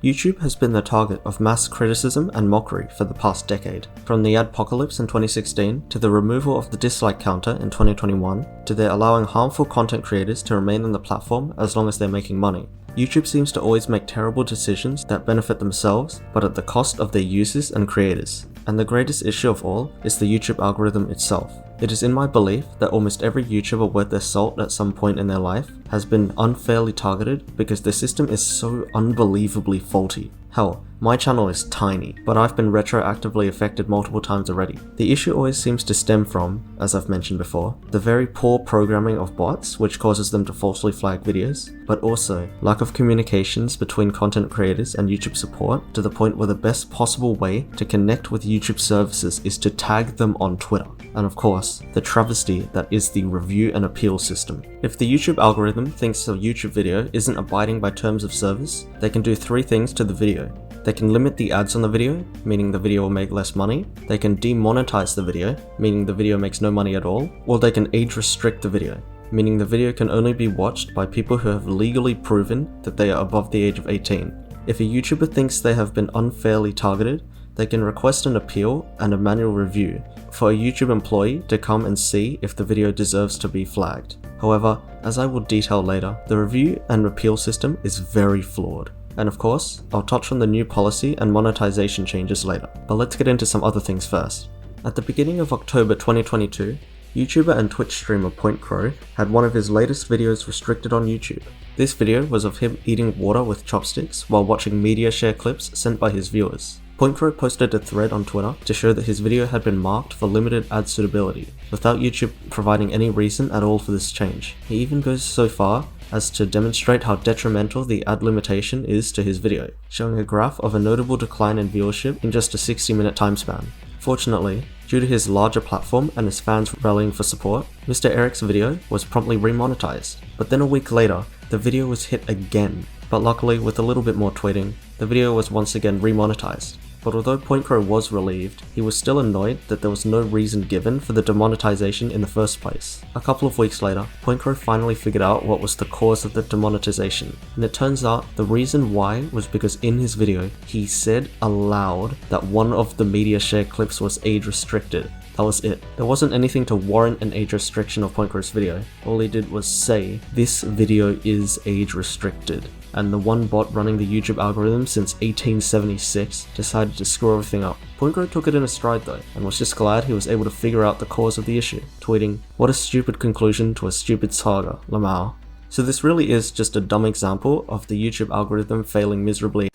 YouTube has been the target of mass criticism and mockery for the past decade, from the adpocalypse in 2016 to the removal of the dislike counter in 2021 to their allowing harmful content creators to remain on the platform as long as they're making money. YouTube seems to always make terrible decisions that benefit themselves, but at the cost of their users and creators. And the greatest issue of all is the YouTube algorithm itself. It is in my belief that almost every YouTuber worth their salt at some point in their life has been unfairly targeted because the system is so unbelievably faulty. Hell, my channel is tiny, but I've been retroactively affected multiple times already. The issue always seems to stem from, as I've mentioned before, the very poor programming of bots which causes them to falsely flag videos, but also lack of communications between content creators and YouTube support to the point where the best possible way to connect with YouTube services is to tag them on Twitter. And of course, the travesty that is the review and appeal system. If the YouTube algorithm thinks a YouTube video isn't abiding by terms of service, they can do three things to the video. They can limit the ads on the video, meaning the video will make less money. They can demonetize the video, meaning the video makes no money at all. Or they can age restrict the video, meaning the video can only be watched by people who have legally proven that they are above the age of 18. If a YouTuber thinks they have been unfairly targeted, they can request an appeal and a manual review for a YouTube employee to come and see if the video deserves to be flagged. However, as I will detail later, the review and appeal system is very flawed. And of course, I'll touch on the new policy and monetization changes later. But let's get into some other things first. At the beginning of October 2022, YouTuber and Twitch streamer PointCrow had one of his latest videos restricted on YouTube. This video was of him eating water with chopsticks while watching media share clips sent by his viewers. PointCrow posted a thread on Twitter to show that his video had been marked for limited ad suitability, without YouTube providing any reason at all for this change. He even goes so far as to demonstrate how detrimental the ad limitation is to his video, showing a graph of a notable decline in viewership in just a 60-minute time span. Fortunately, due to his larger platform and his fans rallying for support, Mr. Eric's video was promptly remonetized. But then a week later, the video was hit again, but luckily with a little bit more tweeting, the video was once again remonetized. But although PointCrow was relieved, he was still annoyed that there was no reason given for the demonetization in the first place. A couple of weeks later, PointCrow finally figured out what was the cause of the demonetization, and it turns out the reason why was because in his video, he said aloud that one of the media share clips was age restricted. That was it. There wasn't anything to warrant an age restriction of PointCrow's video. All he did was say, "This video is age restricted." And the one bot running the YouTube algorithm since 1876 decided to screw everything up. PointCrow took it in a stride though, and was just glad he was able to figure out the cause of the issue, tweeting, "What a stupid conclusion to a stupid saga, Lamau." So this really is just a dumb example of the YouTube algorithm failing miserably.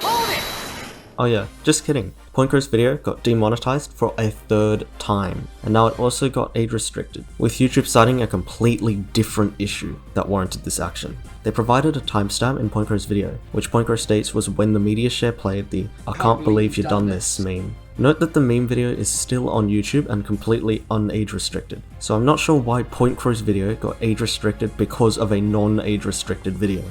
Oh yeah, just kidding. PointCrow's video got demonetized for a third time, and now it also got age restricted, with YouTube citing a completely different issue that warranted this action. They provided a timestamp in PointCrow's video, which PointCrow states was when the media share played the "I can't believe you done this" meme. Note that the meme video is still on YouTube and completely un-age restricted, so I'm not sure why PointCrow's video got age restricted because of a non-age restricted video.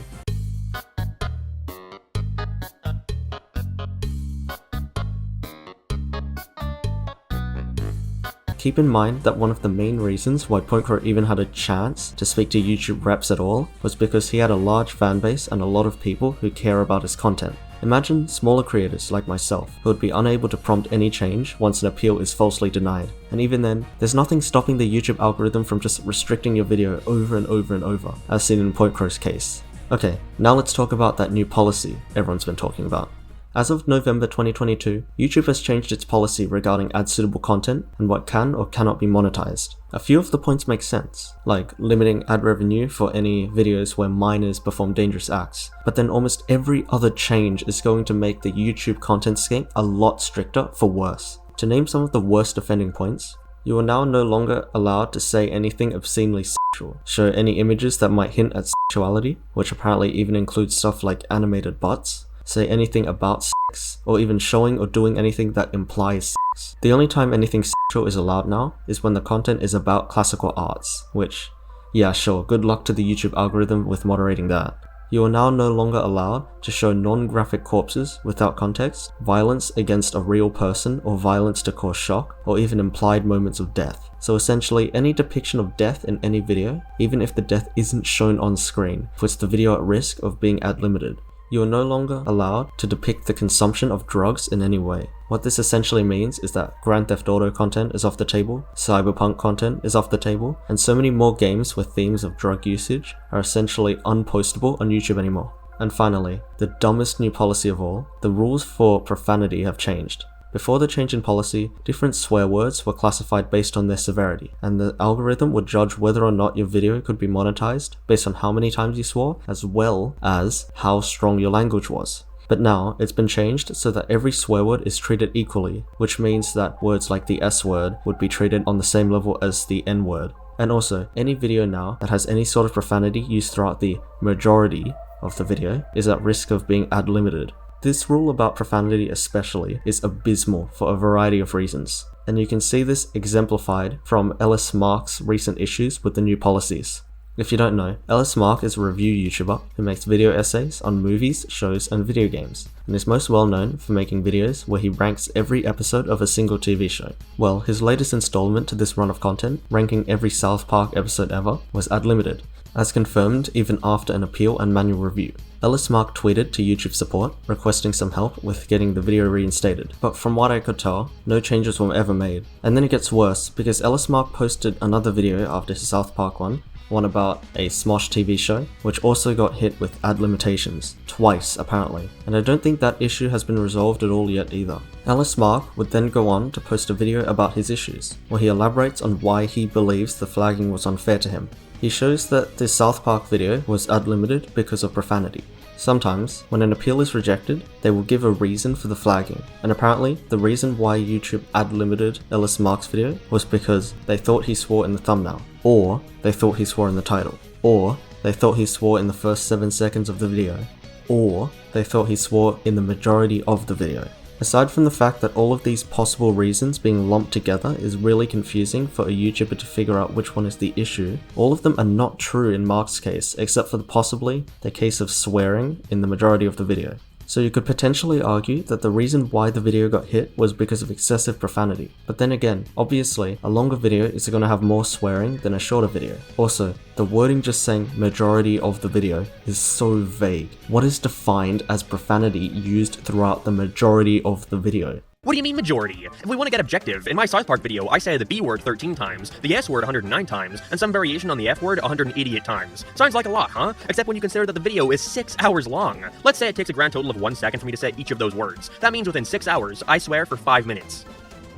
Keep in mind that one of the main reasons why PointCrow even had a chance to speak to YouTube reps at all was because he had a large fanbase and a lot of people who care about his content. Imagine smaller creators like myself who would be unable to prompt any change once an appeal is falsely denied. And even then, there's nothing stopping the YouTube algorithm from just restricting your video over and over and over, as seen in PointCrow's case. Okay, now let's talk about that new policy everyone's been talking about. As of November 2022, YouTube has changed its policy regarding ad-suitable content and what can or cannot be monetized. A few of the points make sense, like limiting ad revenue for any videos where minors perform dangerous acts, but then almost every other change is going to make the YouTube content scape a lot stricter for worse. To name some of the worst offending points, you are now no longer allowed to say anything obscenely sexual, show any images that might hint at sexuality, which apparently even includes stuff like animated butts, say anything about sex, or even showing or doing anything that implies sex. The only time anything sexual is allowed now is when the content is about classical arts, which, yeah sure, good luck to the YouTube algorithm with moderating that. You are now no longer allowed to show non-graphic corpses without context, violence against a real person, or violence to cause shock, or even implied moments of death. So essentially, any depiction of death in any video, even if the death isn't shown on screen, puts the video at risk of being ad limited. You are no longer allowed to depict the consumption of drugs in any way. What this essentially means is that Grand Theft Auto content is off the table, Cyberpunk content is off the table, and so many more games with themes of drug usage are essentially unpostable on YouTube anymore. And finally, the dumbest new policy of all, the rules for profanity have changed. Before the change in policy, different swear words were classified based on their severity, and the algorithm would judge whether or not your video could be monetized based on how many times you swore, as well as how strong your language was. But now, it's been changed so that every swear word is treated equally, which means that words like the S word would be treated on the same level as the N word. And also, any video now that has any sort of profanity used throughout the majority of the video is at risk of being ad limited. This rule about profanity especially is abysmal for a variety of reasons, and you can see this exemplified from LSMark's recent issues with the new policies. If you don't know, LSMark is a review YouTuber who makes video essays on movies, shows, and video games, and is most well known for making videos where he ranks every episode of a single TV show. Well, his latest installment to this run of content, ranking every South Park episode ever, was ad limited, as confirmed even after an appeal and manual review. LSMark tweeted to YouTube support, requesting some help with getting the video reinstated, but from what I could tell, no changes were ever made. And then it gets worse, because LSMark posted another video after his South Park one about a Smosh TV show, which also got hit with ad limitations, twice apparently, and I don't think that issue has been resolved at all yet either. LSMark would then go on to post a video about his issues, where he elaborates on why he believes the flagging was unfair to him. He shows that this South Park video was ad limited because of profanity. Sometimes, when an appeal is rejected, they will give a reason for the flagging, and apparently the reason why YouTube ad limited LSMark's video was because they thought he swore in the thumbnail, or they thought he swore in the title, or they thought he swore in the first 7 seconds of the video, or they thought he swore in the majority of the video. Aside from the fact that all of these possible reasons being lumped together is really confusing for a YouTuber to figure out which one is the issue, all of them are not true in Mark's case, except for possibly the case of swearing in the majority of the video. So you could potentially argue that the reason why the video got hit was because of excessive profanity. But then again, obviously, a longer video is going to have more swearing than a shorter video. Also, the wording just saying majority of the video is so vague. What is defined as profanity used throughout the majority of the video? What do you mean majority? If we want to get objective, in my South Park video, I say the B word 13 times, the S word 109 times, and some variation on the F word 188 times. Sounds like a lot, huh? Except when you consider that the video is 6 hours long. Let's say it takes a grand total of 1 second for me to say each of those words. That means within 6 hours, I swear for 5 minutes.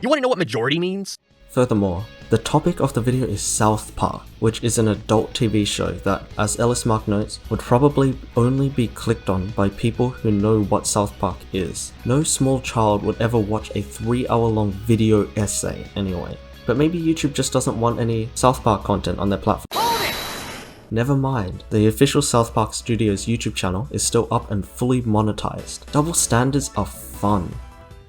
You want to know what majority means? Furthermore, the topic of the video is South Park, which is an adult TV show that, as LSMark notes, would probably only be clicked on by people who know what South Park is. No small child would ever watch a 3-hour-long video essay anyway. But maybe YouTube just doesn't want any South Park content on their platform. Never mind, the official South Park Studios YouTube channel is still up and fully monetized. Double standards are fun.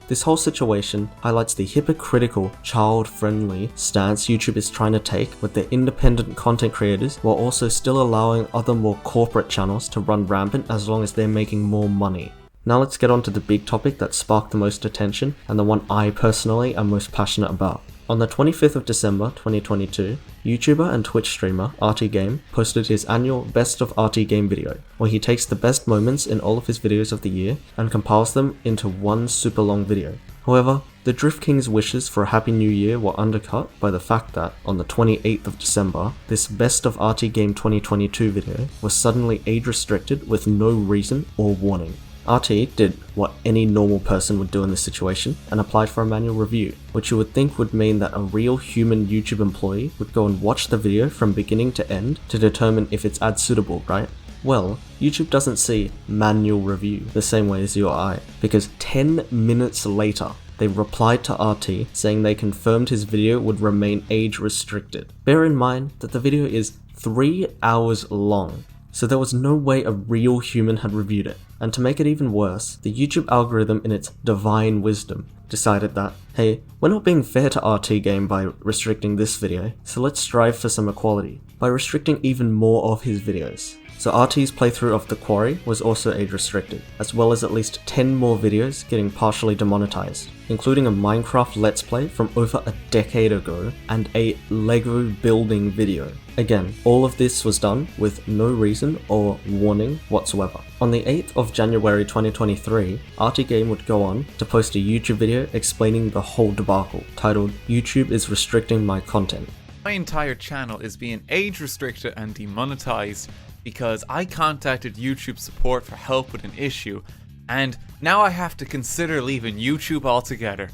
This whole situation highlights the hypocritical, child-friendly stance YouTube is trying to take with their independent content creators while also still allowing other more corporate channels to run rampant as long as they're making more money. Now let's get on to the big topic that sparked the most attention and the one I personally am most passionate about. On the 25th of December 2022, YouTuber and Twitch streamer RTGame posted his annual Best of RTGame video, where he takes the best moments in all of his videos of the year and compiles them into one super long video. However, the Drift King's wishes for a happy new year were undercut by the fact that, on the 28th of December, this Best of RTGame 2022 video was suddenly age restricted with no reason or warning. RT did what any normal person would do in this situation and applied for a manual review, which you would think would mean that a real human YouTube employee would go and watch the video from beginning to end to determine if it's ad suitable, right? Well, YouTube doesn't see manual review the same way as you or I, because 10 minutes later, they replied to RT saying they confirmed his video would remain age restricted. Bear in mind that the video is 3 hours long, so there was no way a real human had reviewed it. And to make it even worse, the YouTube algorithm in its divine wisdom decided that, hey, we're not being fair to RTGame by restricting this video, so let's strive for some equality by restricting even more of his videos. So RT's playthrough of The Quarry was also age restricted, as well as at least 10 more videos getting partially demonetized, including a Minecraft Let's Play from over a decade ago and a Lego building video. Again, all of this was done with no reason or warning whatsoever. On the 8th of January 2023, RTGame would go on to post a YouTube video explaining the whole debacle, titled "YouTube is restricting my content." My entire channel is being age restricted and demonetized because I contacted YouTube support for help with an issue, and now I have to consider leaving YouTube altogether.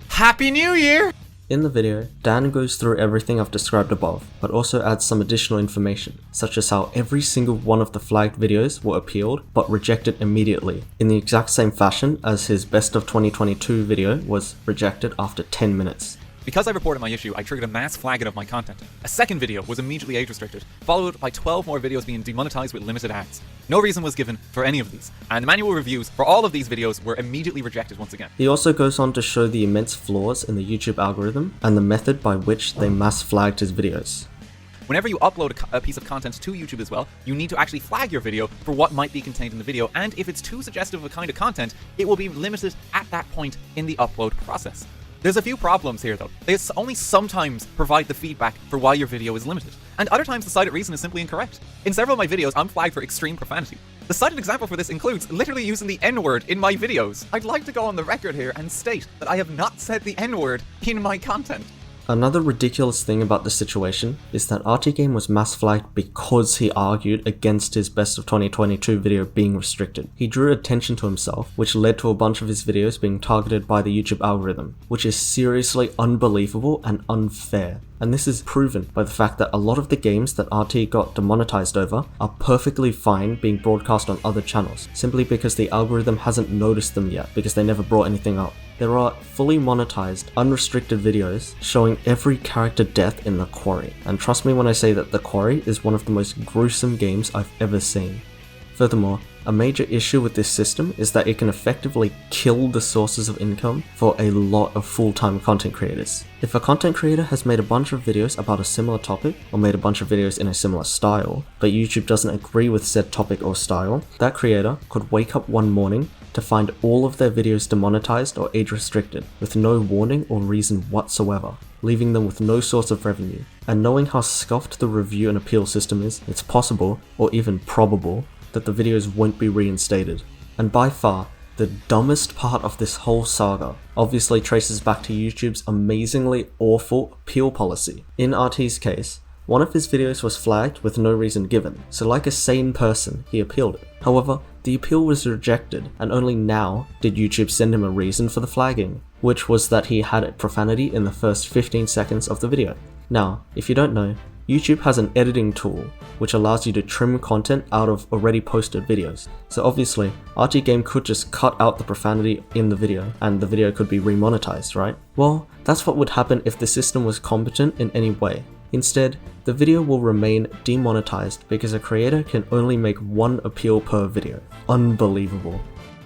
Happy New Year! In the video, Dan goes through everything I've described above, but also adds some additional information, such as how every single one of the flagged videos were appealed but rejected immediately, in the exact same fashion as his Best of 2022 video was rejected after 10 minutes. Because I reported my issue, I triggered a mass flagging of my content. A second video was immediately age restricted, followed by 12 more videos being demonetized with limited ads. No reason was given for any of these, and the manual reviews for all of these videos were immediately rejected once again. He also goes on to show the immense flaws in the YouTube algorithm and the method by which they mass flagged his videos. Whenever you upload a piece of content to YouTube as well, you need to actually flag your video for what might be contained in the video, and if it's too suggestive of a kind of content, it will be limited at that point in the upload process. There's a few problems here though. They only sometimes provide the feedback for why your video is limited, and other times the cited reason is simply incorrect. In several of my videos, I'm flagged for extreme profanity. The cited example for this includes literally using the N-word in my videos. I'd like to go on the record here and state that I have not said the N-word in my content. Another ridiculous thing about this situation is that RTGame was mass flagged because he argued against his Best of 2022 video being restricted. He drew attention to himself, which led to a bunch of his videos being targeted by the YouTube algorithm, which is seriously unbelievable and unfair. And this is proven by the fact that a lot of the games that RT got demonetized over are perfectly fine being broadcast on other channels, simply because the algorithm hasn't noticed them yet because they never brought anything up. There are fully monetized, unrestricted videos showing every character death in The Quarry, and trust me when I say that The Quarry is one of the most gruesome games I've ever seen. Furthermore, a major issue with this system is that it can effectively kill the sources of income for a lot of full-time content creators. If a content creator has made a bunch of videos about a similar topic, or made a bunch of videos in a similar style, but YouTube doesn't agree with said topic or style, that creator could wake up one morning to find all of their videos demonetized or age restricted, with no warning or reason whatsoever, leaving them with no source of revenue. And knowing how scuffed the review and appeal system is, it's possible, or even probable, that the videos won't be reinstated. And by far, the dumbest part of this whole saga obviously traces back to YouTube's amazingly awful appeal policy. In RT's case, one of his videos was flagged with no reason given, so like a sane person, he appealed it. However, the appeal was rejected, and only now did YouTube send him a reason for the flagging, which was that he had profanity in the first 15 seconds of the video. Now, if you don't know, YouTube has an editing tool which allows you to trim content out of already posted videos. So obviously, RTGame could just cut out the profanity in the video and the video could be remonetized, right? Well, that's what would happen if the system was competent in any way. Instead, the video will remain demonetized because a creator can only make one appeal per video. Unbelievable.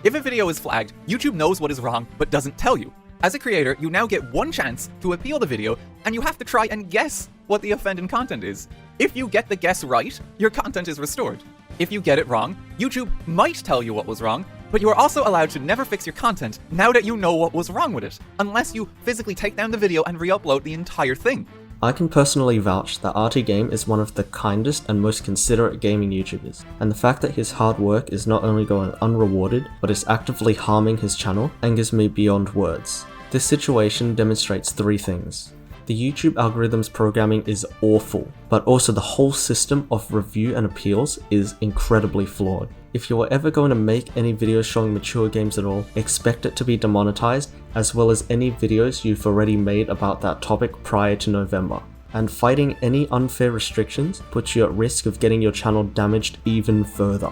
If a video is flagged, YouTube knows what is wrong but doesn't tell you. As a creator, you now get one chance to appeal the video, and you have to try and guess what the offending content is. If you get the guess right, your content is restored. If you get it wrong, YouTube might tell you what was wrong, but you are also allowed to never fix your content now that you know what was wrong with it, unless you physically take down the video and re-upload the entire thing. I can personally vouch that RTGame is one of the kindest and most considerate gaming YouTubers, and the fact that his hard work is not only going unrewarded, but is actively harming his channel angers me beyond words. This situation demonstrates three things. The YouTube algorithm's programming is awful, but also the whole system of review and appeals is incredibly flawed. If you are ever going to make any videos showing mature games at all, expect it to be demonetized, as well as any videos you've already made about that topic prior to November. And fighting any unfair restrictions puts you at risk of getting your channel damaged even further.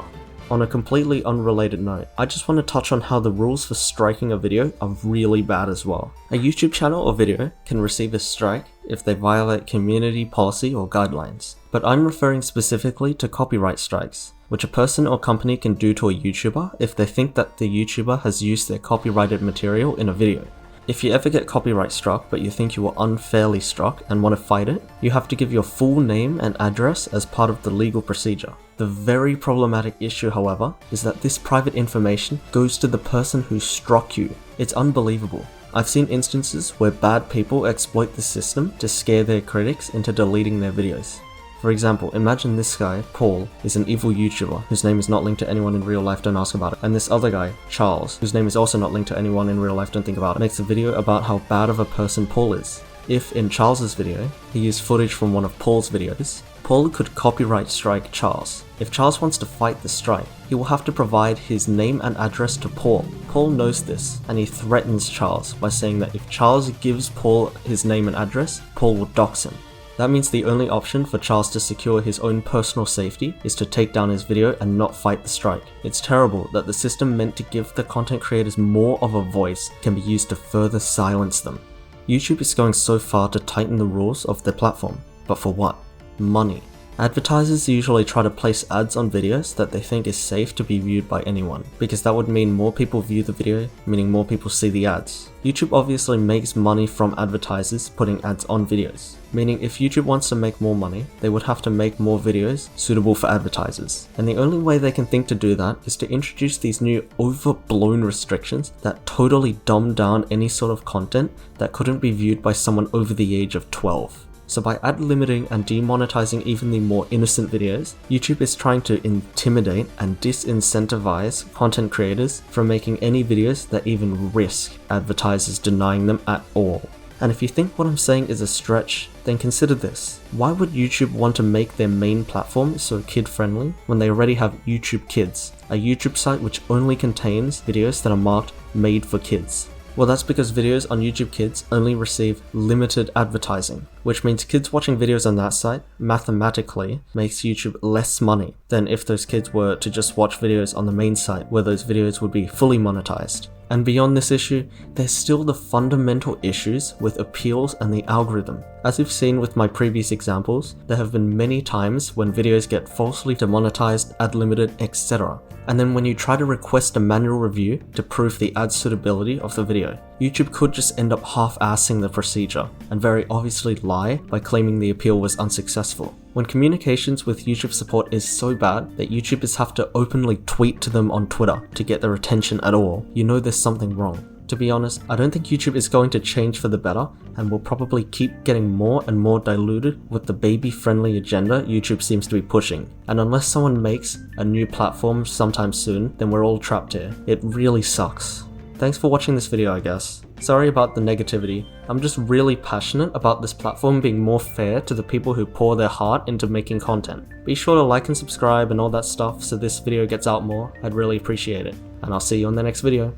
On a completely unrelated note, I just want to touch on how the rules for striking a video are really bad as well. A YouTube channel or video can receive a strike if they violate community policy or guidelines, but I'm referring specifically to copyright strikes, which a person or company can do to a YouTuber if they think that the YouTuber has used their copyrighted material in a video. If you ever get copyright struck but you think you were unfairly struck and want to fight it, you have to give your full name and address as part of the legal procedure. The very problematic issue, however, is that this private information goes to the person who struck you. It's unbelievable. I've seen instances where bad people exploit the system to scare their critics into deleting their videos. For example, imagine this guy, Paul, is an evil YouTuber whose name is not linked to anyone in real life, don't ask about it. And this other guy, Charles, whose name is also not linked to anyone in real life, don't think about it, makes a video about how bad of a person Paul is. If, in Charles's video, he used footage from one of Paul's videos, Paul could copyright strike Charles. If Charles wants to fight the strike, he will have to provide his name and address to Paul. Paul knows this, and he threatens Charles by saying that if Charles gives Paul his name and address, Paul will dox him. That means the only option for Charles to secure his own personal safety is to take down his video and not fight the strike. It's terrible that the system meant to give the content creators more of a voice can be used to further silence them. YouTube is going so far to tighten the rules of their platform, but for what? Money. Advertisers usually try to place ads on videos that they think is safe to be viewed by anyone, because that would mean more people view the video, meaning more people see the ads. YouTube obviously makes money from advertisers putting ads on videos, meaning if YouTube wants to make more money, they would have to make more videos suitable for advertisers. And the only way they can think to do that is to introduce these new overblown restrictions that totally dumb down any sort of content that couldn't be viewed by someone over the age of 12. So by ad limiting and demonetizing even the more innocent videos, YouTube is trying to intimidate and disincentivize content creators from making any videos that even risk advertisers denying them at all. And if you think what I'm saying is a stretch, then consider this. Why would YouTube want to make their main platform so kid-friendly when they already have YouTube Kids, a YouTube site which only contains videos that are marked made for kids? Well, that's because videos on YouTube Kids only receive limited advertising, which means kids watching videos on that site mathematically makes YouTube less money than if those kids were to just watch videos on the main site where those videos would be fully monetized. And beyond this issue, there's still the fundamental issues with appeals and the algorithm. As we've seen with my previous examples, there have been many times when videos get falsely demonetized, ad limited, etc. And then when you try to request a manual review to prove the ad suitability of the video, YouTube could just end up half-assing the procedure and very obviously lie by claiming the appeal was unsuccessful. When communications with YouTube support is so bad that YouTubers have to openly tweet to them on Twitter to get their attention at all, you know there's something wrong. To be honest, I don't think YouTube is going to change for the better and will probably keep getting more and more diluted with the baby-friendly agenda YouTube seems to be pushing. And unless someone makes a new platform sometime soon, then we're all trapped here. It really sucks. Thanks for watching this video, I guess. Sorry about the negativity. I'm just really passionate about this platform being more fair to the people who pour their heart into making content. Be sure to like and subscribe and all that stuff so this video gets out more. I'd really appreciate it. And I'll see you on the next video.